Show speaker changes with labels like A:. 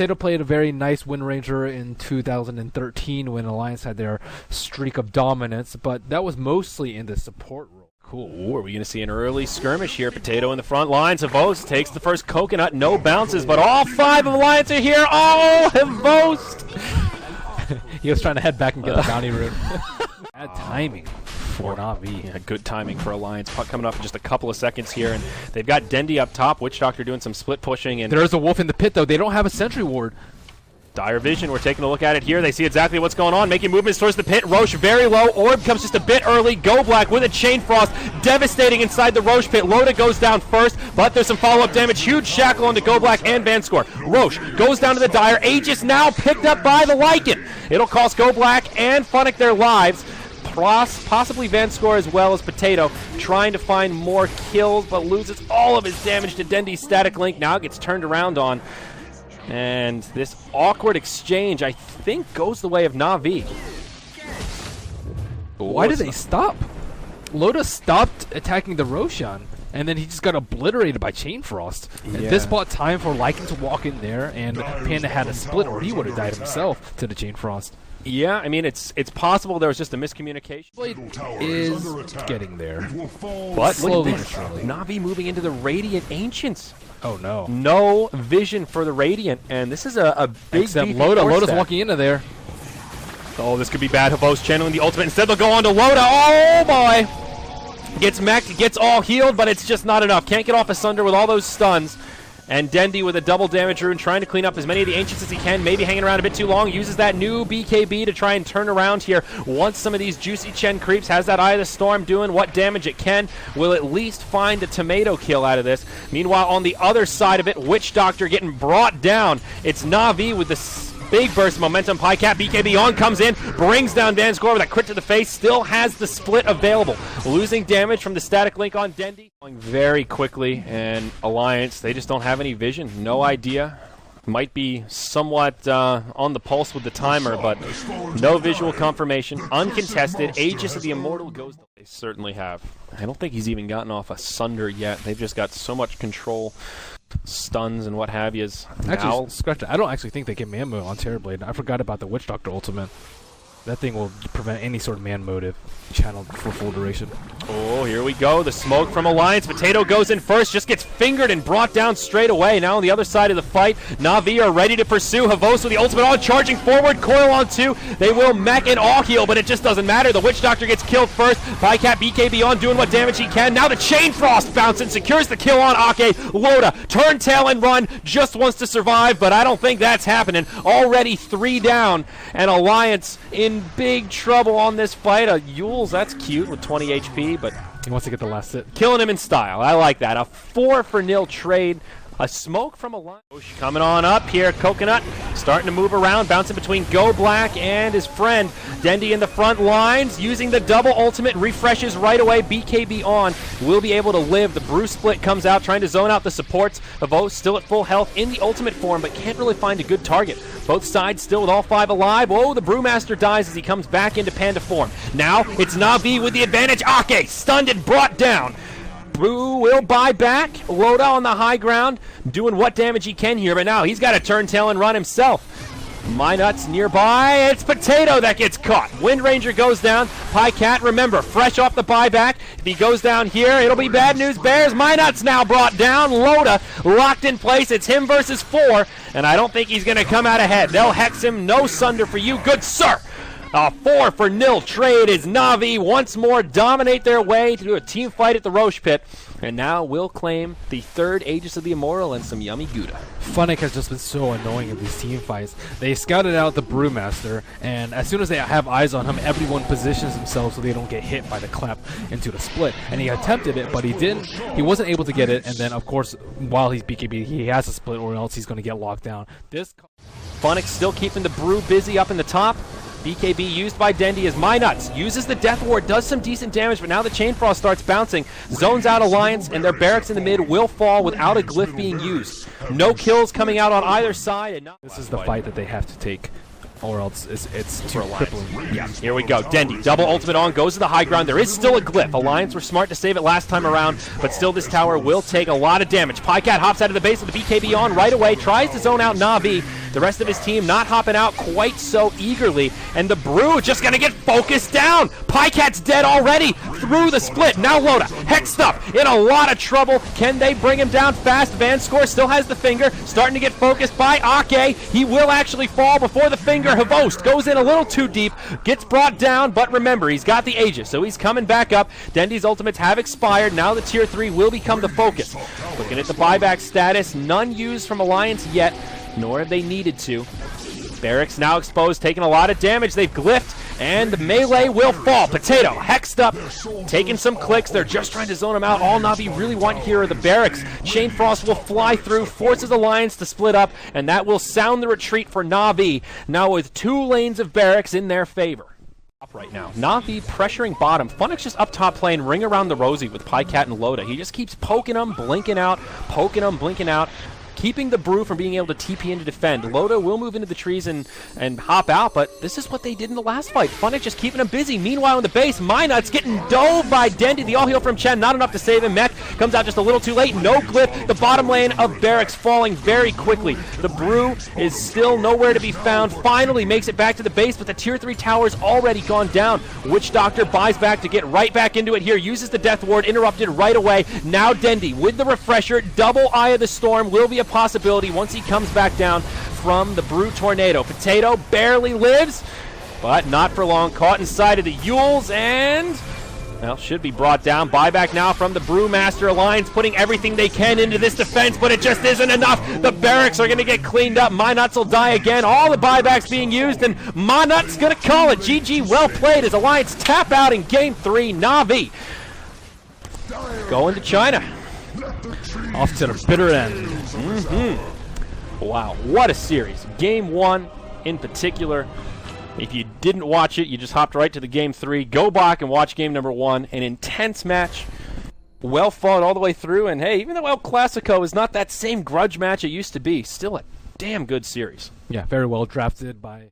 A: Potato played a very nice Windranger in 2013 when Alliance had their streak of dominance, but that was mostly in the support role.
B: Cool. Ooh, are we going to see an early skirmish here? Potato in the front lines. Havost takes the first coconut. No bounces, but all 5 of Alliance are here. Oh, Havost!
A: He was trying to head back and get the bounty route. Bad timing for Na'Vi.
B: Yeah, good timing for Alliance. Puck coming up in just a couple of seconds here, and they've got Dendi up top. Witch Doctor doing some split pushing. And
A: there's a wolf in the pit, though. They don't have a sentry ward.
B: Dire vision, we're taking a look at it here. They see exactly what's going on, making movements towards the pit. Roche very low. Orb comes just a bit early. Goblak with a Chain Frost, devastating inside the Roche pit. Loda goes down first, but there's some follow-up damage. Huge shackle onto Goblak and vanskor. Roche goes down to the Dire. Aegis now picked up by the Lycan. It'll cost Goblak and Funnick their lives. Possibly vanskor as well as Potato, trying to find more kills, but loses all of his damage to Dendi's static link. Now it gets turned around on. And this awkward exchange, I think, goes the way of Na'Vi.
A: Why did they stop? Loda stopped attacking the Roshan, and then he just got obliterated by Chain Frost. Yeah. And this bought time for Lycan to walk in there, and Panda had a split, or he would have died himself to the Chain Frost.
B: Yeah, I mean, it's possible there was just a miscommunication.
A: Blade is getting there.
B: But slowly, Na'Vi moving into the Radiant Ancients.
A: Oh, no.
B: No vision for the Radiant, and this is a big
A: Loda. Loda's walking into there.
B: Oh, this could be bad. Havost channeling the ultimate. Instead, they'll go on to Loda. Oh, boy. Gets mech, gets all healed, but it's just not enough. Can't get off Asunder with all those stuns. And Dendi with a double damage rune, trying to clean up as many of the Ancients as he can, maybe hanging around a bit too long, uses that new BKB to try and turn around here. Once some of these juicy Chen creeps, has that Eye of the Storm doing what damage it can, will at least find a tomato kill out of this. Meanwhile, on the other side of it, Witch Doctor getting brought down. It's Na'Vi with the big burst of momentum. Pajkatt, BKB on, comes in, brings down vanskor with a crit to the face, still has the split available. Losing damage from the static link on Dendi. Going very quickly, and Alliance, they just don't have any vision. No idea. Might be somewhat on the pulse with the timer, but no visual confirmation. Uncontested. Aegis of the Immortal goes. They certainly have. I don't think he's even gotten off Asunder yet. They've just got so much control. Stuns and what have yous.
A: Actually, scratch it. I don't actually think they get man mode on Terrorblade. I forgot about the Witch Doctor ultimate. That thing will prevent any sort of man motive channeled for full duration.
B: Oh, here we go. The smoke from Alliance. Potato goes in first, just gets fingered and brought down straight away. Now on the other side of the fight, Na'Vi are ready to pursue. Havost with the ultimate on, charging forward. Coil on 2. They will mech and all heal, but it just doesn't matter. The Witch Doctor gets killed first. Pajkatt BKB on, doing what damage he can. Now the Chain Frost bouncing, secures the kill on Akke. Loda, turn tail and run, just wants to survive, but I don't think that's happening. Already 3 down, and Alliance in big trouble on this fight. Yules, that's cute with 20 HP, but
A: he wants to get the last hit.
B: Killing him in style. I like that. A 4-for-0 trade. A smoke from Alliance. Coming on up here. Coconut starting to move around, bouncing between Goblak and his friend. Dendi in the front lines, using the double ultimate, refreshes right away. BKB on, will be able to live. The Brew split comes out, trying to zone out the supports. Havost still at full health in the ultimate form, but can't really find a good target. Both sides still with all 5 alive. Oh, the Brewmaster dies as he comes back into Panda form. Now it's Na'Vi with the advantage. Akke stunned and brought down. Brew will buy back. Loda on the high ground, doing what damage he can here, but now he's got to turn tail and run himself. Mynuts nearby. It's Potato that gets caught. Windranger goes down. Pajkatt, remember, fresh off the buyback. If he goes down here, it'll be bad news bears. Mynuts now brought down. Loda locked in place. It's him versus 4, and I don't think he's going to come out ahead. They'll hex him. No Sunder for you, good sir. A 4-for-0 trade as Na'Vi once more dominate their way to do a team fight at the Roche Pit, and now will claim the 3rd Aegis of the Immortal and some yummy Gouda.
A: Funnick has just been so annoying in these team fights. They scouted out the Brewmaster, and as soon as they have eyes on him, everyone positions themselves so they don't get hit by the clap into the split. And he attempted it, but he didn't. He wasn't able to get it, and then, of course, while he's BKB, he has a split, or else he's going to get locked down.
B: Funnick still keeping the Brew busy up in the top. BKB used by Dendi as Mynuts uses the Death Ward, does some decent damage, but now the Chain Frost starts bouncing, zones out Alliance, and their barracks in the mid will fall without a glyph being used. No kills coming out on either side. And
A: this is the fight that they have to take, or else it's too crippling.
B: Yeah, here we go. Dendi, double ultimate on, goes to the high ground. There is still a glyph. Alliance were smart to save it last time around, but still this tower will take a lot of damage. Pajkatt hops out of the base with the BKB on right away, tries to zone out Na'Vi. The rest of his team not hopping out quite so eagerly, and the Brew just going to get focused down. Pajkatt's dead already through the split. Now Loda, hexed up, in a lot of trouble. Can they bring him down fast? Vanskor still has the finger, starting to get focused by Akke. He will actually fall before the finger. Havost goes in a little too deep, gets brought down, but remember, he's got the Aegis, so he's coming back up. Dendi's ultimates have expired. Now the tier 3 will become the focus. Looking at the buyback status, none used from Alliance yet, nor have they needed to. Barracks now exposed, taking a lot of damage. They've glyphed, and the melee will fall. Potato, hexed up, taking some clicks. They're just trying to zone him out. All Na'Vi really want here are the Barracks. Chain Frost will fly through, forces Alliance to split up, and that will sound the retreat for Na'Vi, now with 2 lanes of Barracks in their favor. Right now, Na'Vi pressuring bottom. Funix just up top playing ring around the rosy with Pajkatt and Loda. He just keeps poking them, blinking out, poking them, blinking out, keeping the Brew from being able to TP in to defend. Loda will move into the trees and hop out, but this is what they did in the last fight. Funix just keeping him busy. Meanwhile, in the base, Mynuts getting dove by Dendi. The all-heal from Chen, not enough to save him. Mech comes out just a little too late. No glyph. The bottom lane of Barracks falling very quickly. The Brew is still nowhere to be found. Finally makes it back to the base, but the tier 3 tower's already gone down. Witch Doctor buys back to get right back into it here. Uses the Death Ward, interrupted right away. Now Dendi with the refresher. Double Eye of the Storm will be a possibility once he comes back down from the Brew Tornado. Potato barely lives, but not for long. Caught inside of the Yules, and well, should be brought down. Buyback now from the Brewmaster. Alliance putting everything they can into this defense, but it just isn't enough. The Barracks are going to get cleaned up. Mynuts will die again. All the buybacks being used, and Mynuts going to call it. GG, well played as Alliance tap out in Game 3. Na'Vi going to China.
A: Off to the bitter end.
B: Wow, what a series. Game 1 in particular. If you didn't watch it, you just hopped right to the Game 3. Go back and watch Game number 1. An intense match. Well fought all the way through. And hey, even though El Clasico is not that same grudge match it used to be, still a damn good series.
A: Yeah, very well drafted by...